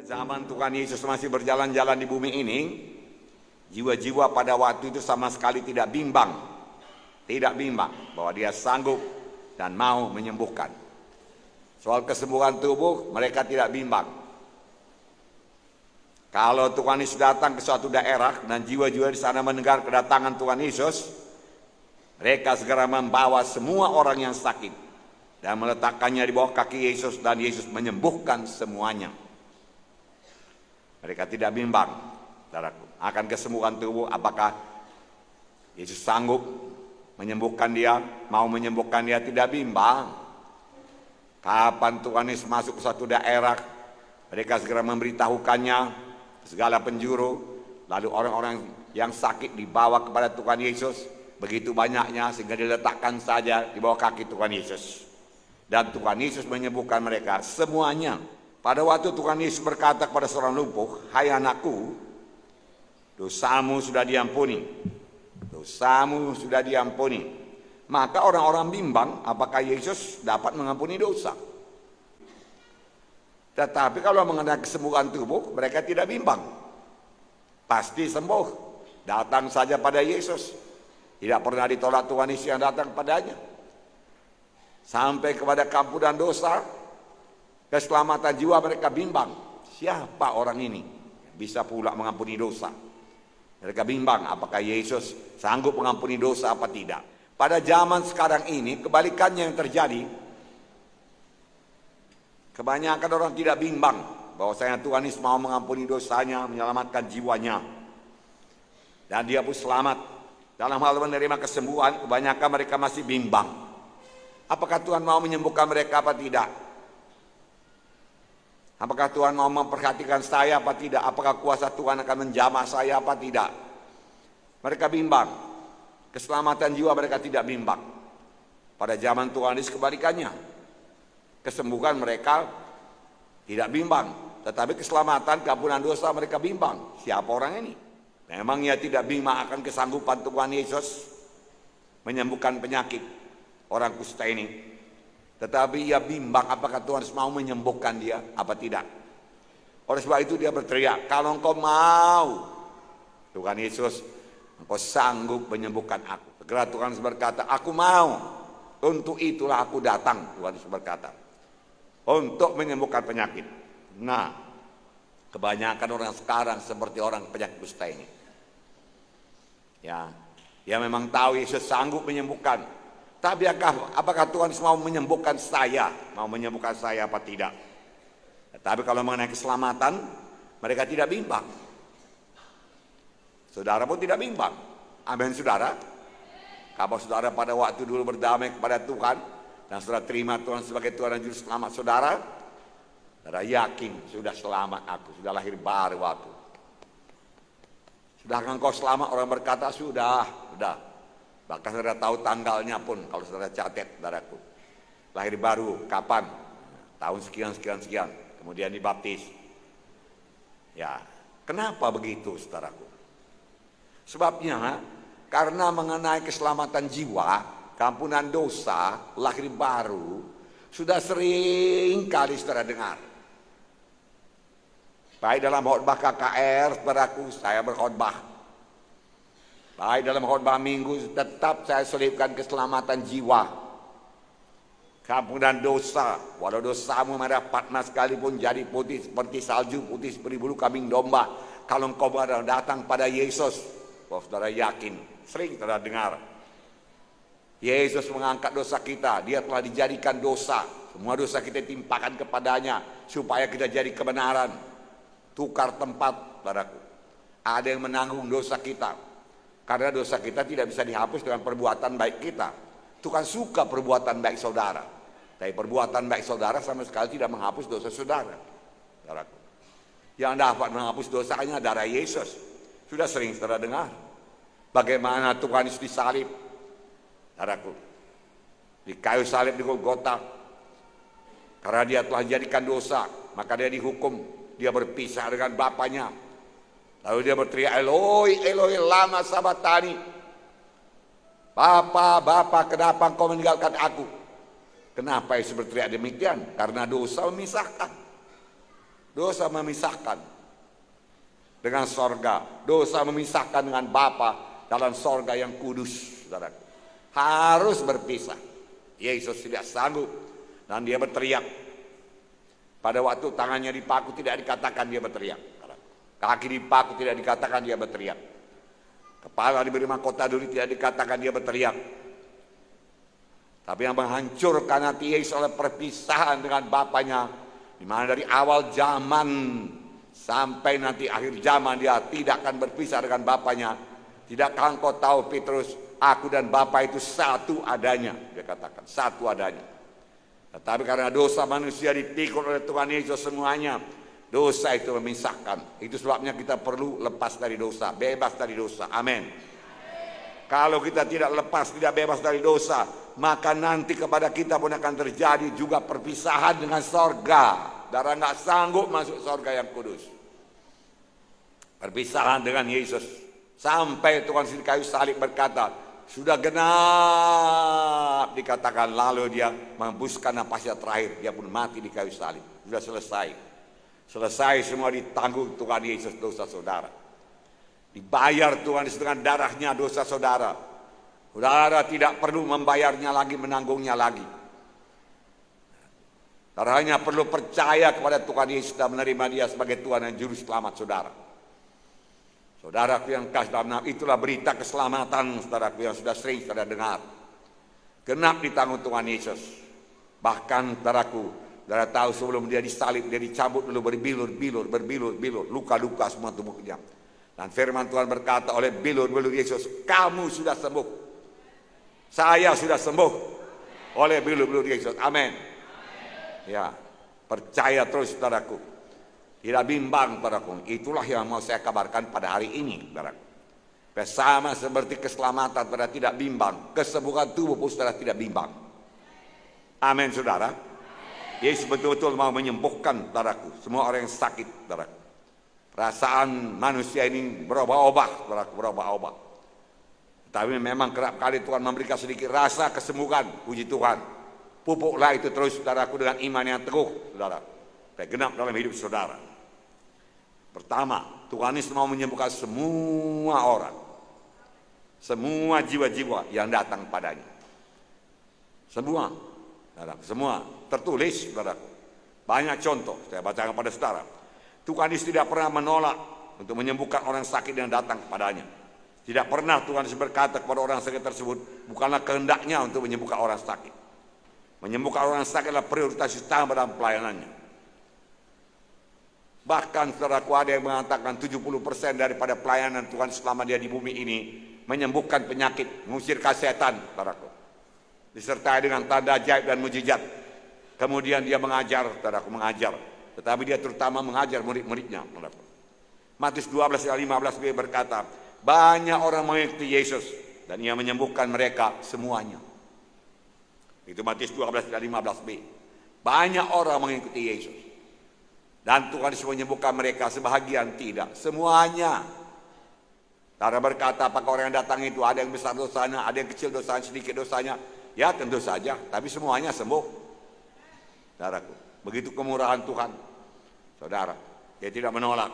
Zaman Tuhan Yesus masih berjalan-jalan di bumi ini, jiwa-jiwa pada waktu itu sama sekali tidak bimbang. Tidak bimbang bahwa dia sanggup dan mau menyembuhkan. Soal kesembuhan tubuh, mereka tidak bimbang. Kalau Tuhan Yesus datang ke suatu daerah dan jiwa-jiwa di sana mendengar kedatangan Tuhan Yesus, mereka segera membawa semua orang yang sakit dan meletakkannya di bawah kaki Yesus, dan Yesus menyembuhkan semuanya. Mereka tidak bimbang, saudaraku, akan kesembuhan tubuh. Apakah Yesus sanggup menyembuhkan dia, mau menyembuhkan dia? Tidak bimbang. Kapan Tuhan Yesus masuk ke suatu daerah, mereka segera memberitahukannya segala penjuru. Lalu orang-orang yang sakit dibawa kepada Tuhan Yesus, begitu banyaknya sehingga diletakkan saja di bawah kaki Tuhan Yesus. Dan Tuhan Yesus menyembuhkan mereka semuanya. Pada waktu Tuhan Yesus berkata kepada seorang lumpuh, "Hai anakku, dosamu sudah diampuni." Dosamu sudah diampuni. Maka orang-orang bimbang apakah Yesus dapat mengampuni dosa. Tetapi kalau mengenai kesembuhan tubuh, mereka tidak bimbang. Pasti sembuh. Datang saja pada Yesus. Tidak pernah ditolak Tuhan Yesus yang datang padanya. Sampai kepada kampunan dosa, keselamatan jiwa, mereka bimbang. Siapa orang ini bisa pula mengampuni dosa? Mereka bimbang apakah Yesus sanggup mengampuni dosa apa tidak. Pada zaman sekarang ini kebalikannya yang terjadi. Kebanyakan orang tidak bimbang bahwasanya Tuhan Yesus mau mengampuni dosanya, menyelamatkan jiwanya, dan dia pun selamat. Dalam hal menerima kesembuhan, kebanyakan mereka masih bimbang. Apakah Tuhan mau menyembuhkan mereka apa tidak? Apakah Tuhan mau memperhatikan saya apa tidak? Apakah kuasa Tuhan akan menjamah saya apa tidak? Mereka bimbang. Keselamatan jiwa mereka tidak bimbang. Pada zaman Tuhan Yesus kebalikannya. Kesembuhan mereka tidak bimbang. Tetapi keselamatan, keampunan dosa mereka bimbang. Siapa orang ini? Memang ia tidak bimbang akan kesanggupan Tuhan Yesus menyembuhkan penyakit orang kusta ini. Tetapi ia bimbang apakah Tuhan mau menyembuhkan dia apa tidak. Oleh sebab itu dia berteriak, "Kalau engkau mau, Tuhan Yesus, engkau sanggup menyembuhkan aku." Segera Tuhan Yesus berkata, "Aku mau. Untuk itulah aku datang." Tuhan Yesus berkata, untuk menyembuhkan penyakit. Nah, kebanyakan orang sekarang seperti orang penyakit kusta ini. Ya, dia memang tahu Yesus sanggup menyembuhkan. Tapi apakah Tuhan mau menyembuhkan saya? Mau menyembuhkan saya apa tidak? Tapi kalau mengenai keselamatan, mereka tidak bimbang. Saudara pun tidak bimbang. Amin, saudara. Kalau saudara pada waktu dulu berdamai kepada Tuhan, dan saudara terima Tuhan sebagai Tuhan dan Juru Selamat saudara, saudara yakin sudah selamat aku, sudah lahir baru aku. Sudahkah engkau selamat? Orang berkata sudah. Bahkan saudara tahu tanggalnya pun kalau saudara catat, saudaraku. Lahir baru kapan? Tahun sekian. Kemudian dibaptis. Ya, kenapa begitu, saudaraku? Sebabnya karena mengenai keselamatan jiwa, keampunan dosa, lahir baru, sudah sering kali saudara dengar. Baik dalam khotbah KKR, saudaraku, saya berkhotbah. Baik dalam khotbah minggu, tetap saya selipkan keselamatan jiwa, keampunan dosa. Walau dosamu merah panas sekalipun jadi putih seperti salju, putih seperti bulu kambing domba, kalau engkau datang pada Yesus, bahwa saudara yakin, sering saudara dengar, Yesus mengangkat dosa kita. Dia telah dijadikan dosa, semua dosa kita timpakan kepadanya supaya kita jadi kebenaran. Tukar tempat, saudaraku. Ada yang menanggung dosa kita. Karena dosa kita tidak bisa dihapus dengan perbuatan baik kita. Tuhan suka perbuatan baik saudara. Tapi perbuatan baik saudara sama sekali tidak menghapus dosa saudara. Saudaraku. Yang dapat menghapus dosanya darah Yesus. Sudah sering saudara dengar. Bagaimana Tuhan Yesus disalib. Saudaraku. Di kayu salib di Golgota. Karena dia telah jadikan dosa, maka dia dihukum. Dia berpisah dengan Bapaknya. Lalu dia berteriak, "Eloi, Eloi, lama sabatani." Bapa, kenapa engkau meninggalkan aku? Kenapa Yesus berteriak demikian? Karena dosa memisahkan. Dosa memisahkan dengan sorga. Dosa memisahkan dengan Bapa dalam sorga yang kudus. Saudaraku. Harus berpisah. Yesus tidak sanggup dan dia berteriak. Pada waktu tangannya dipaku tidak dikatakan dia berteriak. Kaki dipaku tidak dikatakan dia berteriak. Kepala diberi mahkota duri tidak dikatakan dia berteriak. Tapi yang menghancurkan hati Yesus oleh perpisahan dengan Bapanya, di mana dari awal zaman sampai nanti akhir zaman dia tidak akan berpisah dengan Bapanya. Tidakkah engkau tahu Petrus, aku dan Bapa itu satu adanya, dia katakan, satu adanya. Tetapi karena dosa manusia dipikul oleh Tuhan Yesus semuanya, dosa itu memisahkan. Itu sebabnya kita perlu lepas dari dosa, bebas dari dosa. Amin. Kalau kita tidak lepas, tidak bebas dari dosa, maka nanti kepada kita pun akan terjadi juga perpisahan dengan sorga. Darah nggak sanggup masuk sorga yang kudus. Perpisahan dengan Yesus. Sampai Tuhan di kayu salib berkata, sudah genap dikatakan, lalu dia menghembuskan napasnya terakhir. Dia pun mati di kayu salib. Sudah selesai. Selesai semua ditanggung Tuhan Yesus dosa saudara. Dibayar Tuhan Yesus dengan darahnya dosa saudara. Saudara tidak perlu membayarnya lagi, menanggungnya lagi. Saudara hanya perlu percaya kepada Tuhan Yesus dan menerima dia sebagai Tuhan dan Juru Selamat saudara. Saudaraku yang kasih dalam nama, itulah berita keselamatan saudaraku yang sudah sering saudara dengar. Genap ditanggung Tuhan Yesus. Bahkan saudaraku, saudara tahu sebelum dia disalib, dia dicabut dulu berbilur, luka-luka semua tubuhnya. Dan firman Tuhan berkata, oleh bilur-bilur Yesus, kamu sudah sembuh. Saya sudah sembuh oleh bilur-bilur Yesus. Amin. Ya, percaya terus saudaraku. Tidak bimbang saudaraku. Itulah yang mau saya kabarkan pada hari ini saudaraku. Sama seperti keselamatan saudara tidak bimbang, kesembuhan tubuh pun saudara tidak bimbang. Amin saudara. Yesus betul-betul mau menyembuhkan saudaraku, semua orang yang sakit saudaraku. Perasaan manusia ini berubah-ubah, berubah-ubah. Tapi memang kerap kali Tuhan memberikan sedikit rasa kesembuhan, puji Tuhan. Pupuklah itu terus saudaraku dengan iman yang teguh, saudara. Supaya genap dalam hidup saudara. Pertama, Tuhan Yesus mau menyembuhkan semua orang. Semua jiwa-jiwa yang datang padanya. Semua, saudara, semua tertulis, saudara. Banyak contoh, saya bacakan pada saudara. Tuhan Yesus tidak pernah menolak untuk menyembuhkan orang sakit yang datang kepadanya. Tidak pernah Tuhan Yesus berkata kepada orang sakit tersebut, bukanlah kehendaknya untuk menyembuhkan orang sakit. Menyembuhkan orang sakit adalah prioritas utama dalam pelayanannya. Bahkan saudaraku ada yang mengatakan 70% daripada pelayanan Tuhan selama dia di bumi ini menyembuhkan penyakit, mengusir setan, saudaraku. Disertai dengan tanda ajaib dan mujizat. Kemudian dia mengajar, saudaraku, mengajar. Tetapi dia terutama mengajar murid-muridnya. Matius 12:15b berkata, banyak orang mengikuti Yesus dan ia menyembuhkan mereka semuanya. Itu Matius 12:15b. Banyak orang mengikuti Yesus. Dan Tuhan Yesus menyembuhkan mereka, sebahagian tidak, semuanya. Saudara berkata, apakah orang yang datang itu ada yang besar dosanya, ada yang kecil dosanya, sedikit dosanya? Ya tentu saja, tapi semuanya sembuh. Saudaraku. Begitu kemurahan Tuhan, saudara, dia tidak menolak.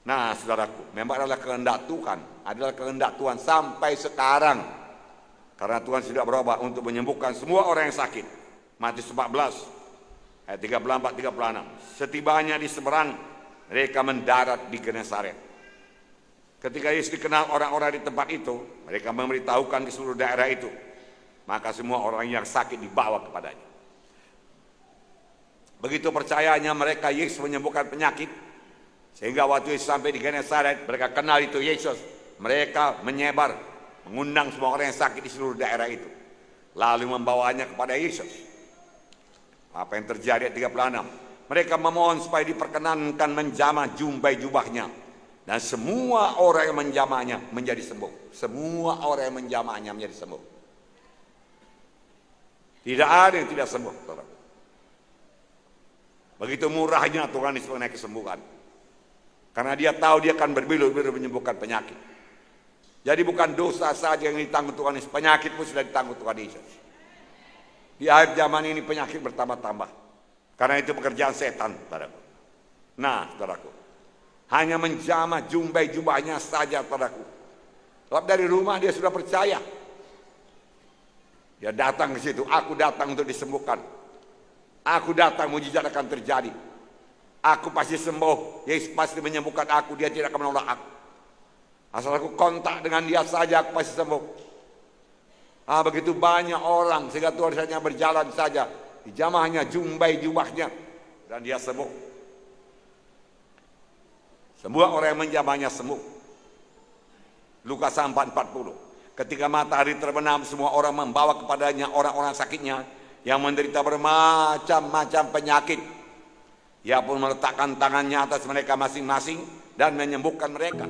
Nah, saudaraku, memang adalah kehendak Tuhan, adalah kehendak Tuhan sampai sekarang. Karena Tuhan sudah berubah untuk menyembuhkan semua orang yang sakit. Matius 14, ayat 34-36. Setibanya di seberang, mereka mendarat di Genesaret. Ketika Yesus dikenal orang-orang di tempat itu, mereka memberitahukan di seluruh daerah itu. Maka semua orang yang sakit dibawa kepadanya. Begitu percayanya mereka Yesus menyembuhkan penyakit, sehingga waktu Yesus sampai di Genesaret, mereka kenal itu Yesus. Mereka menyebar, mengundang semua orang yang sakit di seluruh daerah itu, lalu membawanya kepada Yesus. Apa yang terjadi ayat 36? Mereka memohon supaya diperkenankan menjamah jubahnya, dan semua orang yang menjamahnya menjadi sembuh. Semua orang yang menjamahnya menjadi sembuh. Tidak ada yang tidak sembuh, saudara. Begitu murahnya Tuhan Yesus mengenai kesembuhan. Karena dia tahu dia akan berbilur-bilur menyembuhkan penyakit. Jadi bukan dosa saja yang ditanggung Tuhan Yesus, penyakit pun sudah ditanggung Tuhan Yesus. Di akhir zaman ini penyakit bertambah-tambah. Karena itu pekerjaan setan, saudaraku. Nah, saudaraku, hanya menjamah jumbai jubahnya saja, saudaraku. Sebab dari rumah dia sudah percaya. Dia datang ke situ, aku datang untuk disembuhkan. Aku datang, mujizat akan terjadi. Aku pasti sembuh, Yesus pasti menyembuhkan aku, dia tidak akan menolak aku. Asal aku kontak dengan dia saja, aku pasti sembuh. Begitu banyak orang, sehingga Tuhan hanya berjalan saja. Dijamahnya, jumbai jubahnya, dan dia sembuh. Semua orang yang menjamahnya sembuh. Lukas 4:40. Ketika matahari terbenam, semua orang membawa kepadanya orang-orang sakitnya yang menderita bermacam-macam penyakit. Ia pun meletakkan tangannya atas mereka masing-masing dan menyembuhkan mereka.